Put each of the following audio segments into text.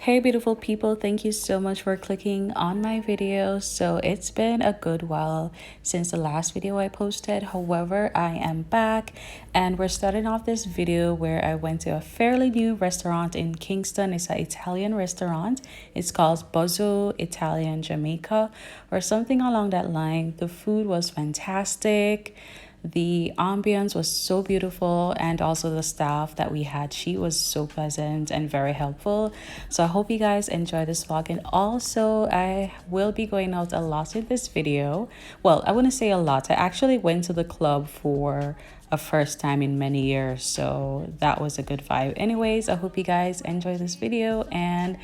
Hey beautiful people, thank you so much for clicking on my video. So it's been a good while since the last video I posted. However, I am back and we're starting off this video where I went to a fairly new restaurant in Kingston. It's an Italian restaurant. It's called Buzo Italian Jamaica or something along that line. The food was fantastic. The ambience was so beautiful, and also the staff that we had, she was so pleasant and very helpful. So I hope you guys enjoy this vlog, and also I will be going out a lot in this video. Well, I wouldn't say a lot. I actually went to the club for a first time in many years, so that was a good vibe. Anyways, I hope you guys enjoy this video, and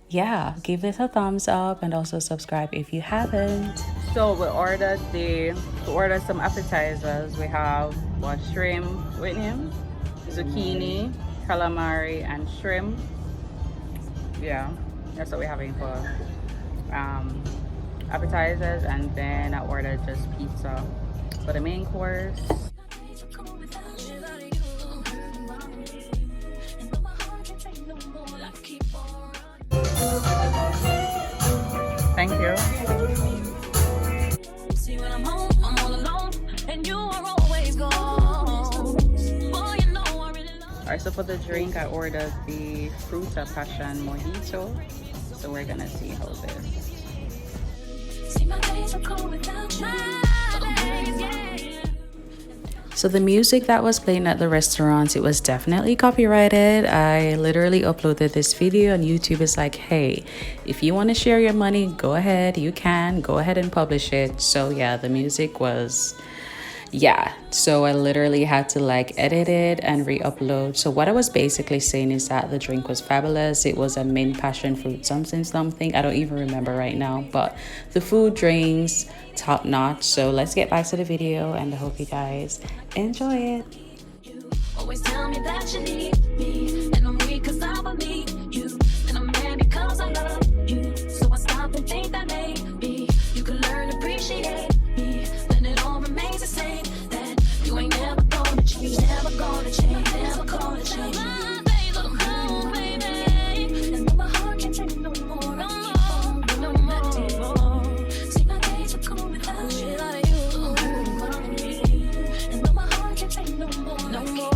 yeah, give this a thumbs up and also subscribe if you haven't. So we ordered some appetizers. We have what, shrimp with him, zucchini, calamari, and shrimp. Yeah, that's what we're having for appetizers, and then I ordered just pizza for the main course. Thank you. See, when I'm home, I'm all alone, and you are always gone. Boy, you know I really love. Alright, so for the drink, I ordered the Fruta Passion Mojito. So we're gonna see how this. See, my days are cold without you. So the music that was playing at the restaurant, it was definitely copyrighted. I literally uploaded this video and YouTube is like, hey, if you want to share your money, go ahead, you can go ahead and publish it. So yeah, the music was, yeah, so I literally had to like edit it and re-upload. So what I was basically saying is that the drink was fabulous. It was a mint passion fruit something. I don't even remember right now, but the food, drinks, top notch. So let's get back to the video, and I hope you guys enjoy it. You always tell me that you need me, and I'm weak cause I believe you, and I'm mad because I love you. So I stop and think that maybe you can learn to appreciate me, then it all remains the same, that you ain't never gonna change, never gonna change, never gonna change. My days are cold, baby, and though my heart can't take no more, no more, no more. See, my days are cold without you. And though my heart can't take no more, no more.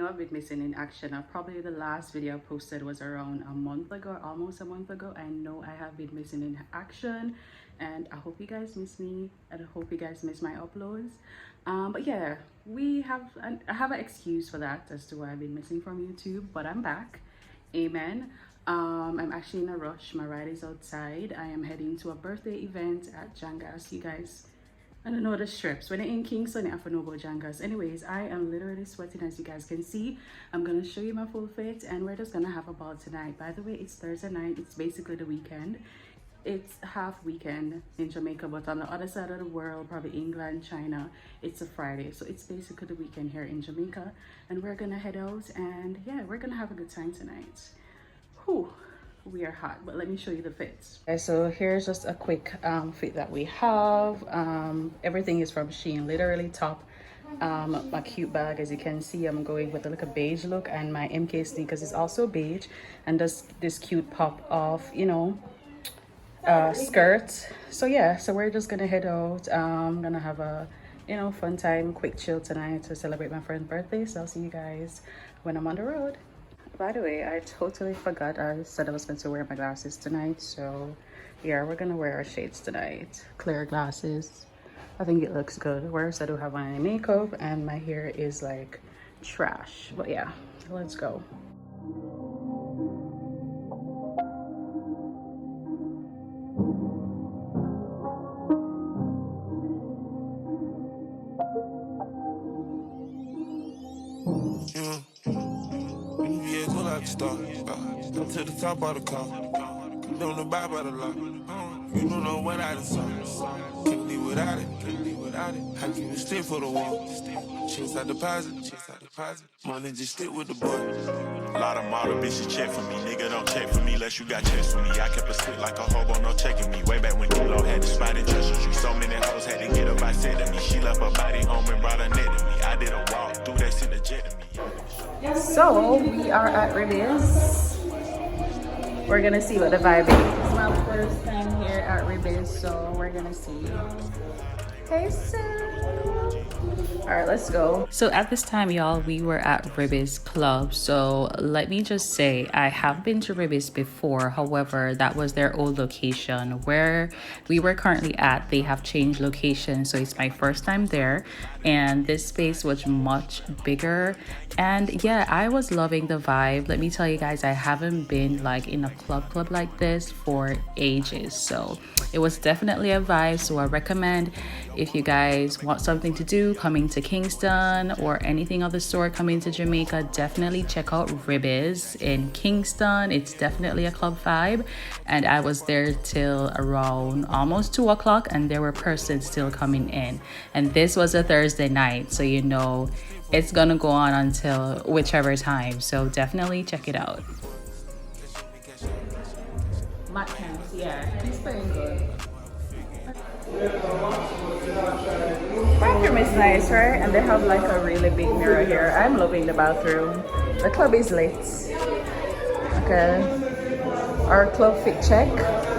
I've been missing in action. Probably the last video I posted was around a month ago, almost a month ago. I know I have been missing in action, and I hope you guys miss me, and I hope you guys miss my uploads. But yeah, I have an excuse for that as to why I've been missing from YouTube, but I'm back. Amen. I'm actually in a rush. My ride is outside. I am heading to a birthday event at Jangas. You guys, I don't know the strips. When you're in Kingston, you have to know about Jangas. Anyways, I am literally sweating, as you guys can see. I'm gonna show you my full fit, and we're just gonna have a ball tonight. By the way, it's Thursday night. It's basically the weekend. It's half weekend in Jamaica, but on the other side of the world, probably England, China, it's a Friday. So it's basically the weekend here in Jamaica, and we're gonna head out, and yeah, we're gonna have a good time tonight. Whew. We are hot, but let me show you the fits. Okay, so here's just a quick fit that we have. Everything is from Shein, literally top. My cute bag, as you can see, I'm going with a little beige look, and my MK sneakers is also beige, and this cute pop of, you know, skirt. So yeah, so we're just gonna head out. I'm gonna have a, you know, fun time, quick chill tonight to celebrate my friend's birthday. So I'll see you guys when I'm on the road. By the way, I totally forgot. I said I was going to wear my glasses tonight. So yeah, we're going to wear our shades tonight. Clear glasses. I think it looks good. Whereas I don't have any makeup and my hair is like trash. But yeah, let's go. Start to the top of the car. You don't know about the law. You don't know what I done saw. Can't live without it. Can't live without it. How can you stay for the wall? Chase out deposit, chase out deposit. Money just stick with the boy. A lot of model bitches check for me. Nigga don't check for me unless you got checks for me. I kept a stick like a hobo, no checking me. Way back when D-Lo had the spot in Treasure Tree. So many hoes had to get up, I said to me. She left her body home and brought her neck to me. I did a walk through that shit to jet to me. So we are at Ribbiz. We're gonna see what the vibe is. It's my first time here at Ribbiz, so we're gonna see. Hey, Sue. All right, let's go. So at this time, y'all, we were at Ribbiz Club. So let me just say, I have been to Ribbiz before. However, that was their old location. Where we were currently at, they have changed location. So it's my first time there. And this space was much bigger. And yeah, I was loving the vibe. Let me tell you guys, I haven't been like in a club like this for ages. So it was definitely a vibe. So I recommend, if you guys want something to do, coming to Kingston or anything of the sort, coming to Jamaica, definitely check out Ribbiz in Kingston. It's definitely a club vibe. And I was there till around almost 2 o'clock, and there were persons still coming in. And this was a Thursday night, so you know it's gonna go on until whichever time. So definitely check it out. Matt Kemp's, yeah, he's playing good. Bathroom is nice, right? And they have like a really big mirror here. I'm loving the bathroom. The club is lit. Okay. Our club fit check.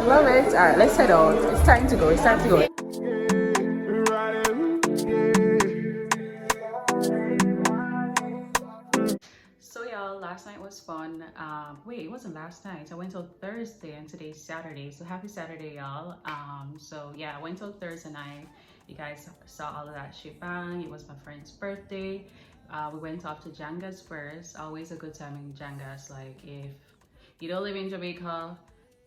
Love it. All right, let's head out. It's time to go. It's time to go. So y'all, last night was fun. Wait, it wasn't last night. I went till Thursday and today's Saturday. So happy Saturday, y'all. So yeah, I went till Thursday night. You guys saw all of that shebang. It was my friend's birthday. We went off to Jangas first. Always a good time in Jangas. Like if you don't live in Jamaica,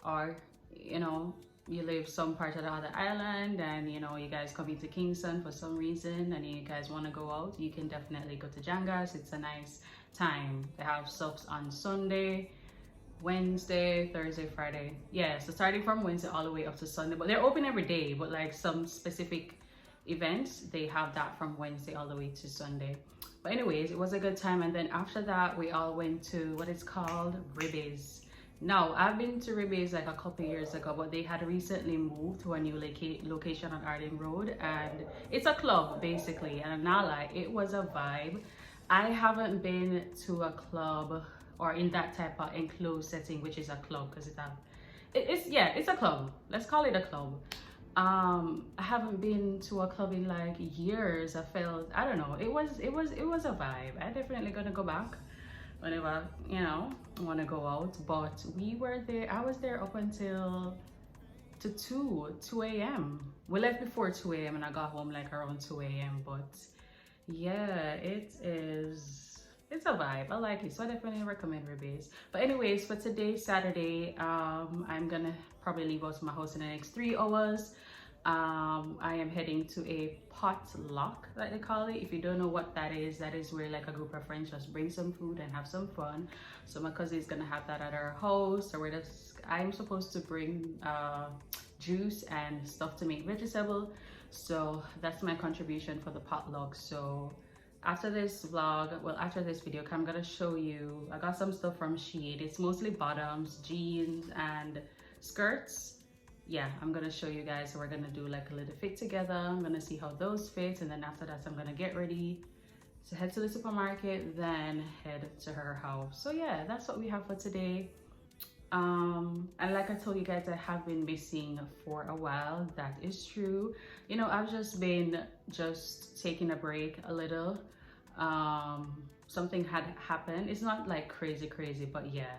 or you know, you live some part of the other island, and you know you guys coming to Kingston for some reason and you guys want to go out, you can definitely go to Jangas. It's a nice time. They have subs on Sunday, Wednesday, Thursday, Friday. Yeah, so starting from Wednesday all the way up to Sunday, but they're open every day. But like some specific events, they have that from Wednesday all the way to Sunday. But anyways, it was a good time. And then after that, we all went to what is called Ribbiz. Now, I've been to Ribbiz like a couple years ago, but they had recently moved to a new location on Arden Road, and it's a club basically. And I'm not like, it was a vibe. I haven't been to a club or in that type of enclosed setting, which is a club, because it's a club. Let's call it a club. I haven't been to a club in like years. I felt, I don't know, it was a vibe. I definitely gonna go back whenever, you know, I want to go out. But we were there, I was there up until 2 a.m. We left before 2 a.m. and I got home like around 2 a.m. But yeah, it's a vibe. I like it, so I definitely recommend Ribbiz. But anyways, for today, Saturday, I'm gonna probably leave out my house in the next 3 hours. I am heading to a potluck, that they call it. If you don't know what that is where like a group of friends just bring some food and have some fun. So my cousin is gonna have that at our house. So I'm supposed to bring juice and stuff to make vegetable. So that's my contribution for the potluck. So after this vlog, well, after this video, I'm gonna show you, I got some stuff from Shein. It's mostly bottoms, jeans, and skirts. Yeah, I'm gonna show you guys. So we're gonna do like a little fit together. I'm gonna see how those fit, and then after that I'm gonna get ready to head to the supermarket, then head to her house. So yeah, that's what we have for today. And like I told you guys, I have been missing for a while. That is true. You know, I've just been taking a break a little. Something had happened. It's not like crazy, but yeah.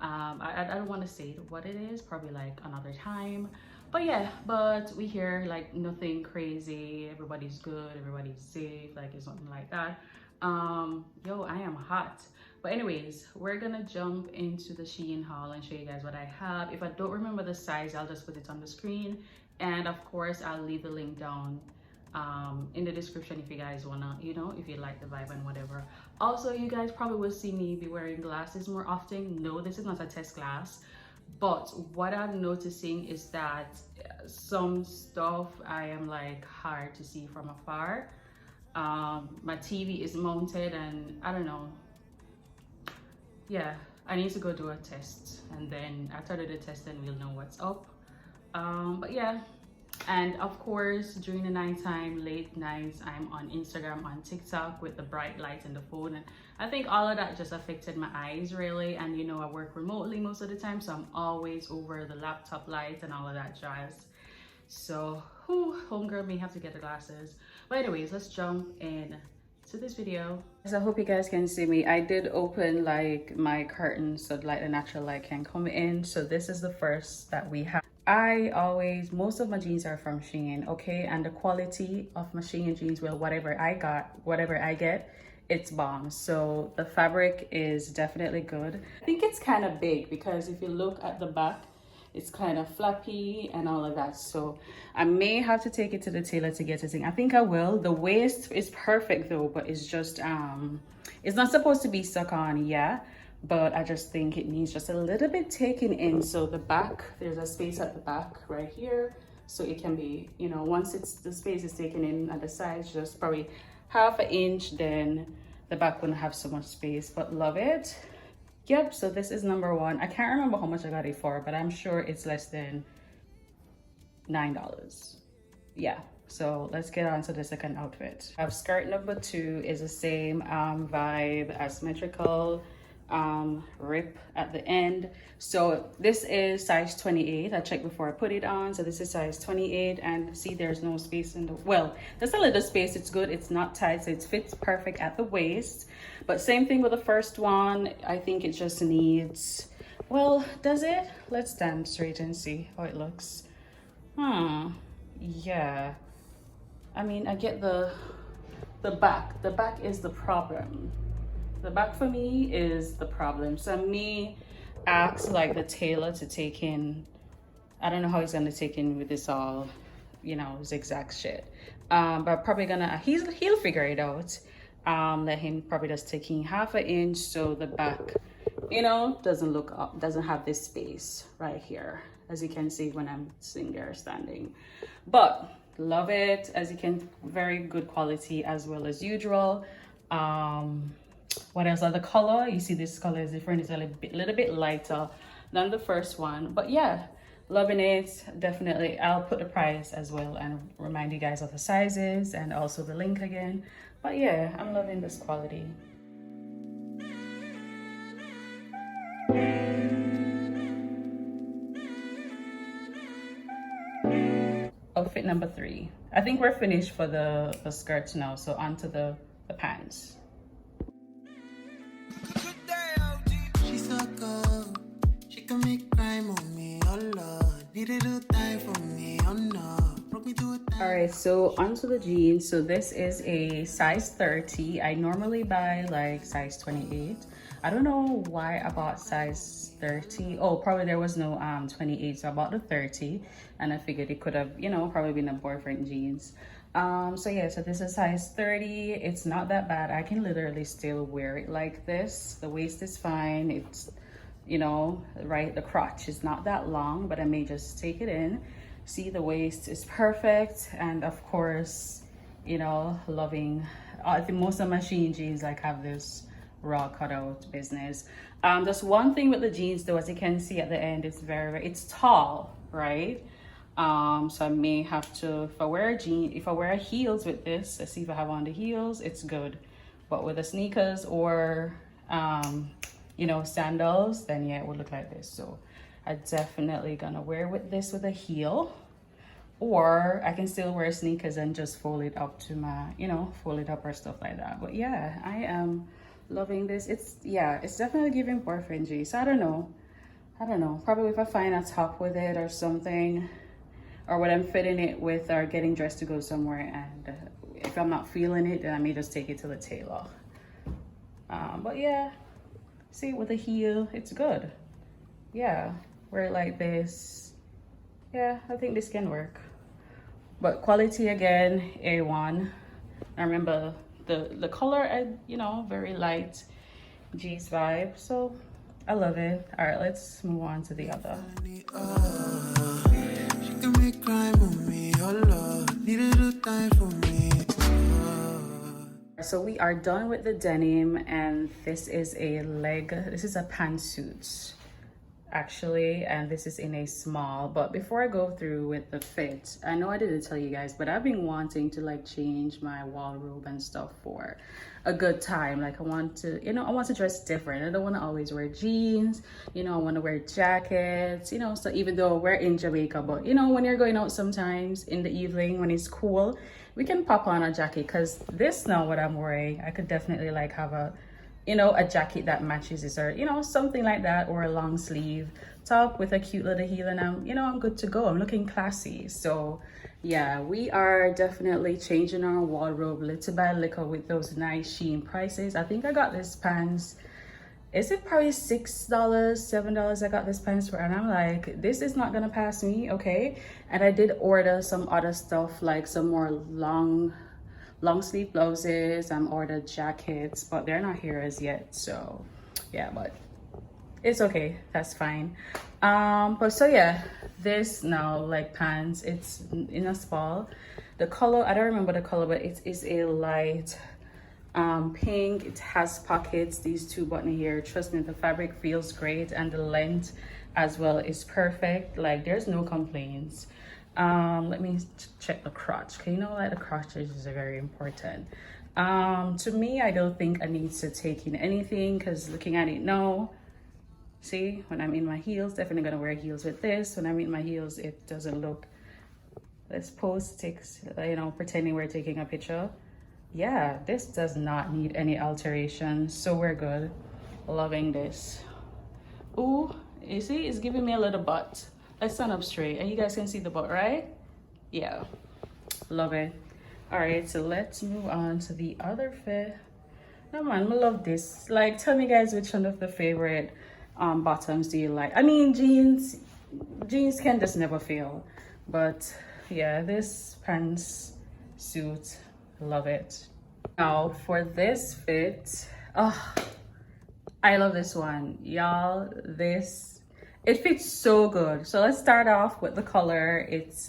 I don't want to say what it is, probably like another time. But yeah, but we hear like nothing crazy. Everybody's good, everybody's safe, like it's something like that. Yo, I am hot. But anyways, we're gonna jump into the Shein haul and show you guys what I have. If I don't remember the size, I'll just put it on the screen, and of course I'll leave the link down in the description if you guys wanna, you know, if you like the vibe and whatever. Also, you guys probably will see me be wearing glasses more often. No, this is not a test glass, but what I'm noticing is that some stuff I am like hard to see from afar. My TV is mounted, and I don't know. Yeah, I need to go do a test, and then after the test then we'll know what's up. But yeah, and of course during the nighttime, late nights, I'm on Instagram, on TikTok with the bright lights in the phone, and I think all of that just affected my eyes really. And you know, I work remotely most of the time, so I'm always over the laptop lights and all of that jazz. So homegirl may have to get the glasses. But anyways, let's jump in to this video. So I hope you guys can see me. I did open like my curtains so like the natural light can come in. So this is the first that we have. Most of my jeans are from Shein, okay? And the quality of my Shein jeans, well, whatever I get, it's bomb. So the fabric is definitely good. I think it's kind of big because if you look at the back, it's kind of flappy and all of that. So I may have to take it to the tailor to get it in. I think I will. The waist is perfect though, but it's just it's not supposed to be stuck on, yeah, but I just think it needs just a little bit taken in. So the back, there's a space at the back right here, so it can be, you know, once the space is taken in at the sides, just probably half an inch, then the back wouldn't have so much space. But love it. Yep, so this is number one. I can't remember how much I got it for, but I'm sure it's less than $9. Yeah, so let's get on to the second outfit. I have skirt number two, is the same vibe, asymmetrical, rip at the end. So this is size 28. I checked before I put it on. So this is size 28, and see there's no space in the, well, there's a little space. It's good. It's not tight, so it fits perfect at the waist. But same thing with the first one. I think it just needs, well, does it? Let's stand straight and see how it looks. Yeah, I mean, I get the back. The back is the problem. The back for me is the problem. So I may ask like the tailor to take in, I don't know how he's gonna take in with this all, you know, zigzag shit. But probably gonna, he'll figure it out. Let him probably just take in half an inch so the back, you know, doesn't look up, doesn't have this space right here, as you can see when I'm sitting there standing. But love it. As you can, very good quality as well as usual. What else? The color, you see this color is different. It's a little bit lighter than the first one, but yeah, loving it. Definitely, I'll put the price as well and remind you guys of the sizes and also the link again. But yeah, I'm loving this quality. Outfit number three. I think we're finished for the skirts now, so on to the pants. She so cold, she can make crime on me, oh Lord. Need to do time for me, oh no. All right, so onto the jeans. So this is a size 30. I normally buy like size 28. I don't know why I bought size 30. Oh, probably there was no 28, so I bought the 30, and I figured it could have, you know, probably been a boyfriend jeans. So yeah, so this is size 30. It's not that bad. I can literally still wear it like this. The waist is fine. It's, you know, right, the crotch is not that long, but I may just take it in. See, the waist is perfect, and of course, you know, loving I think most of my Shein jeans like have this raw cutout business. Just one thing with the jeans though, as you can see at the end, it's it's tall, right? So I may have to, if I wear heels with this, let's see if I have on the heels, it's good. But with the sneakers or you know, sandals, then yeah, it would look like this. So I'm definitely gonna wear with this with a heel, or I can still wear sneakers and just fold it up to my, you know, fold it up or stuff like that. But yeah, I am loving this. It's definitely giving boyfriend jeans. I don't know, probably if I find a top with it or something, or what I'm fitting it with, or getting dressed to go somewhere, and if I'm not feeling it, then I may just take it to the tailor. But yeah, see, with a heel, it's good. Yeah, wear it like this. Yeah, I think this can work. But quality again, A1. I remember the color, you know, very light jeans vibe. So I love it. All right, let's move on to the other. She can make crime on me, oh Lord. Need a little time for me. So we are done with the denim, and this is a pantsuit actually, and this is in a small. But before I go through with the fit, I know I didn't tell you guys, but I've been wanting to like change my wardrobe and stuff for a good time. Like I want to, I want to dress different. I don't want to always wear jeans, I want to wear jackets, so even though we're in Jamaica, but when you're going out sometimes in the evening when it's cool, we can pop on a jacket, because this now what I'm wearing, I could definitely like have a a jacket that matches this, or something like that, or a long sleeve top with a cute little heel, and I'm good to go. I'm looking classy. So yeah, we are definitely changing our wardrobe little by little with those nice Shein prices. I think I got this pants, is it probably $6 $7 I got this pants for, and I'm like, this is not gonna pass me, okay? And I did order some other stuff, like some more long sleeve blouses. Ordered jackets, but they're not here as yet, so yeah, but it's okay, that's fine. But so yeah, this now like pants, it's in a small. The color, I don't remember the color, but it is a light pink. It has pockets, these two buttons here. Trust me, the fabric feels great, and the length as well is perfect. Like there's no complaints. Let me check the crotch, because like the crotch is very important. To me, I don't think I need to take in anything, because looking at it now, see, when I'm in my heels, definitely gonna wear heels with this. When I'm in my heels, it doesn't look, let's pose, pretending we're taking a picture. Yeah, this does not need any alteration, so we're good. Loving this. Ooh, you see, it's giving me a little butt. Let's stand up straight, and you guys can see the butt, right? Yeah, love it. All right, so let's move on to the other fit. No man, I love this. Like, tell me guys, which one of the favorite bottoms do you like? I mean, jeans can just never fail, but yeah, this pants suit, love it. Now for this fit, oh, I love this one, y'all. It fits so good. So let's start off with the color. It's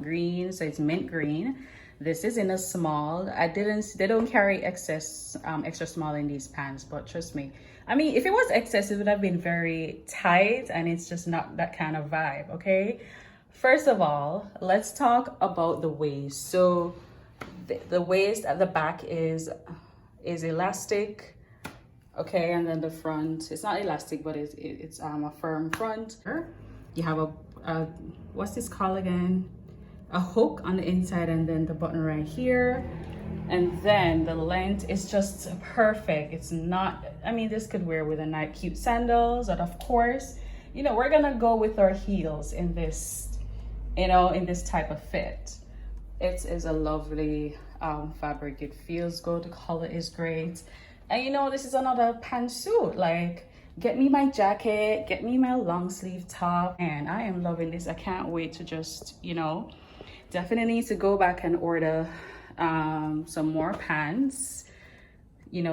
green, so it's mint green. This is in a small. They don't carry extra small in these pants, but trust me, I mean, if it was excess, it would have been very tight, and it's just not that kind of vibe, okay? First of all, let's talk about the waist. So the waist at the back is elastic. Okay, and then the front, it's not elastic, but it's a firm front. You have a what's this called again? A hook on the inside, and then the button right here. And then the length is just perfect. It's not, I mean, this could wear with a nice cute sandals, but of course, we're gonna go with our heels in this, in this type of fit. It is a lovely fabric. It feels good. The color is great. And this is another pantsuit. Like, get me my jacket, get me my long sleeve top, and I am loving this. I can't wait to just, definitely need to go back and order some more pants,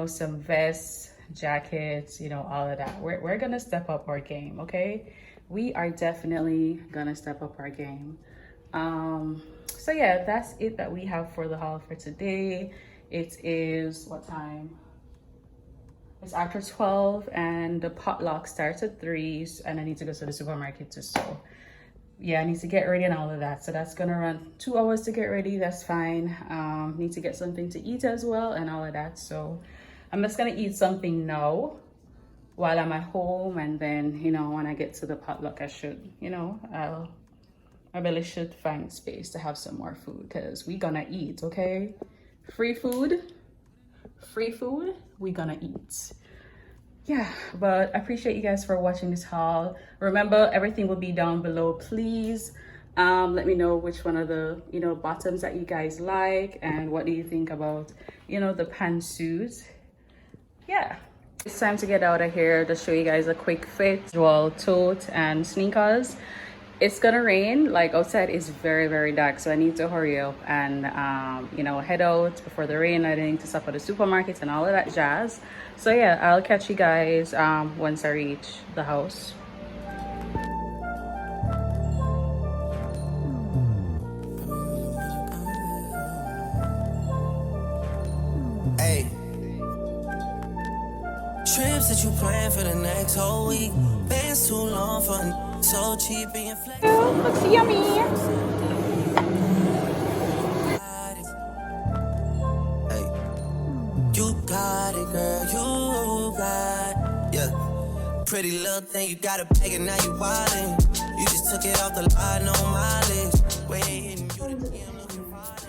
some vests, jackets, all of that. We're gonna step up our game, okay? We are definitely gonna step up our game. So yeah, that's it that we have for the haul for today. It is, what time? It's after 12, and the potluck starts at 3, and I need to go to the supermarket to sew. Yeah, I need to get ready and all of that. So that's gonna run 2 hours to get ready. That's fine. Need to get something to eat as well and all of that. So I'm just gonna eat something now while I'm at home, and then when I get to the potluck, I should, I really should find space to have some more food, because we gonna eat, okay? Free food, we gonna eat. Yeah, but I appreciate you guys for watching this haul. Remember, everything will be down below. Please let me know which one of the bottoms that you guys like, and what do you think about the pantsuit. Yeah, it's time to get out of here to show you guys a quick fit. Dual tote and sneakers. It's gonna rain. Like, outside is very, very dark, so I need to hurry up and head out before the rain. I need to stop at the supermarket and all of that jazz. So yeah, I'll catch you guys once I reach the house. Hey, Trips that you plan for the next whole week. Bands too long for so cheap and flexible. Looks yummy. Hey, you got it, girl. You got it. Yeah. Pretty little thing, you got a bag and now you wildin'. You just took it off the line, no mileage. Waiting, you the DM looking fine.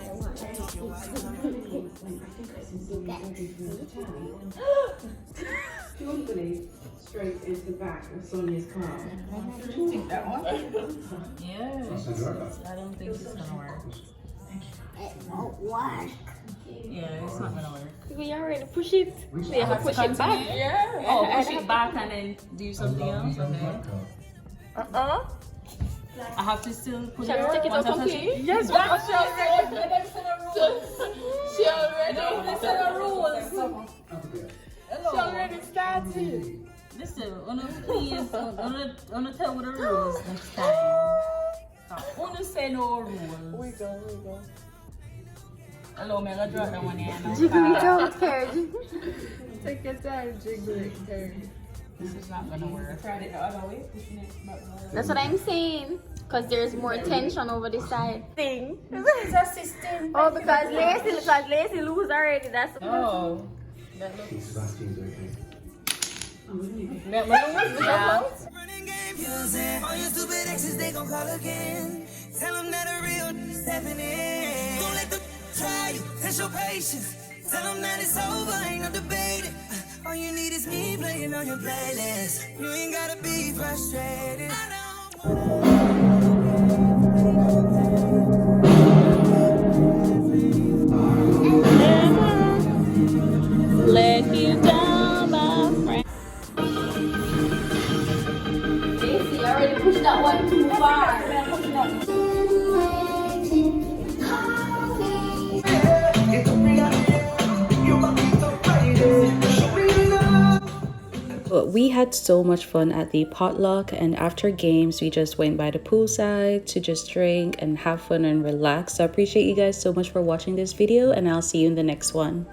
Straight into the back of Sonia's car. You think that one? Yeah. I don't think it's gonna work. It won't work. Yeah, it's not gonna work. We already push it. We have to push it back. Yeah. Oh, push it back and then do something else. Okay. I have to still put Shall we take it out completely? Yes, but she already. She already set the rules. She already started. Listen, please, tell me the rules next time. Wanna say no rules. We go. Hello, me gonna drop that one here now. Jiggle it out, Kerry. Take your time, jiggle it, Kerry. This is not gonna work. Tried it the other way, pushing it back. That's what I'm saying. Because there's more tension over the side. Thing. It's a system. Oh, because Lacey lose already. That's Oh. That looks. Running game using all your stupid exes, they gon' call again. Tell them that a real stepping in. Don't let them try you, test your patience. Tell them that it's over, ain't no debating. All you need is me playing on your playlist. You ain't gotta be frustrated. I don't let you down, my friend. Lacey already pushed that one too far. But we had so much fun at the potluck, and after games we just went by the poolside to just drink and have fun and relax. So I appreciate you guys so much for watching this video, and I'll see you in the next one.